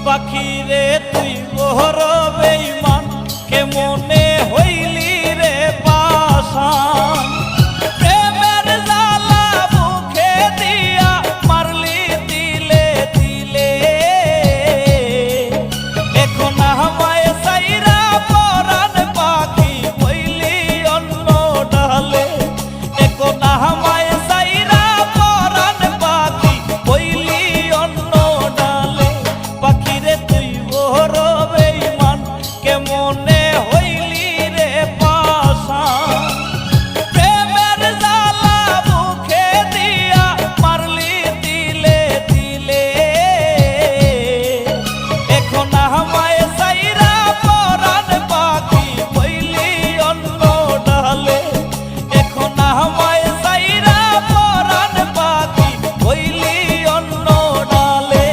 পাখি রে তুই বড় বেঈমান কেমনে হইলি রে পাশান প্রেমের জ্বালা বুকে দিয়া মারলি দিলে দিলে এখন আমায় সাইরা পরাণ পাখি হইলি অন্য ডালে এখন আমায় সাইরা পরাণ পাখি হইলি অন্য ডালে পাখি রে তুই বড় বেঈমান কেমনে হইলি রে পাশান প্রেমের জ্বালা বুকে দিয়া মারলি দিলে দিলে এখন আমায় সাইরা পরাণ পাখি হইলি অন্য ডালে এখন আমায় সাইরা পরাণ পাখি হইলি অন্য ডালে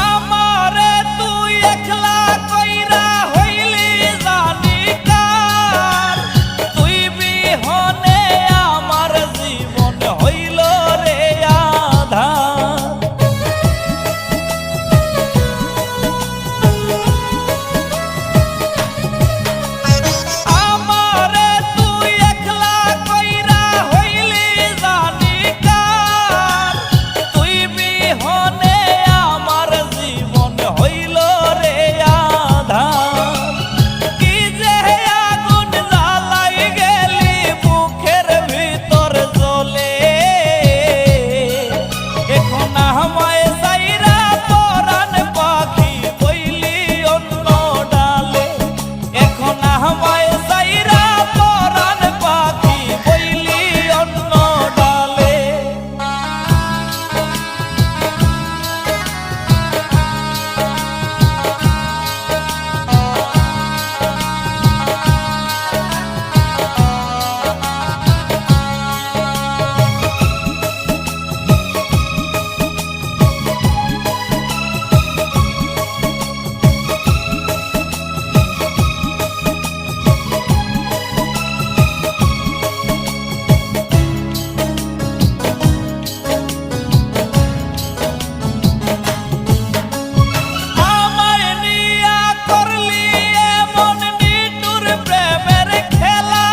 আমারে তুই একলা কইরা হইলি জানি কার তুই বিহনে আমার জীবন হইল রে আধার আমারে তুই একলা কইরা হইলি জানি কার তুই বিহনে আমার জীবন হইল রে আধার কি যে আগুন জ্বালাই গেলি বুকের ভিতর জ্বলে এখন আমায় সাইরা পরাণ পাখি হইলি অন্য ডালে এখন আমায় সাইরা পরাণ পাখি হইলি অন্য ডালে আমায় নিয়া করলি এমন নিঠুর প্রেমের খেলা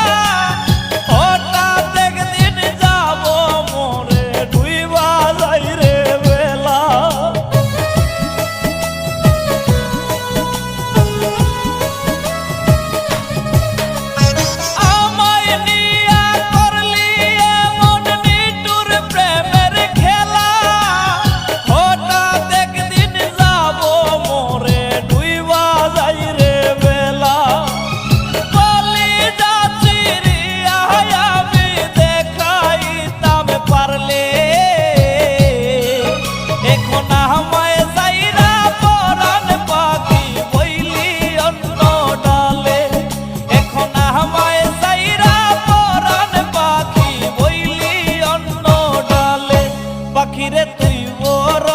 হঠাৎ একদিন যাব মোরে ডুইবা যাই রে বেলা আমায় নিয়া করলি এমন নিঠুর প্রেমের খেলা হঠাৎ একদিন যাব মোরে ডুইবা যাই রে বেলা বলি যাচ্ছি রিয়া আমি দেখাইতাম পারলে এখন আমায় সাইরা পরাণ পাখি হইলি অন্য ডালে এখন আমায় সাইরা পরাণ পাখি হইলি অন্য ডালে পাখি রে তুই বড়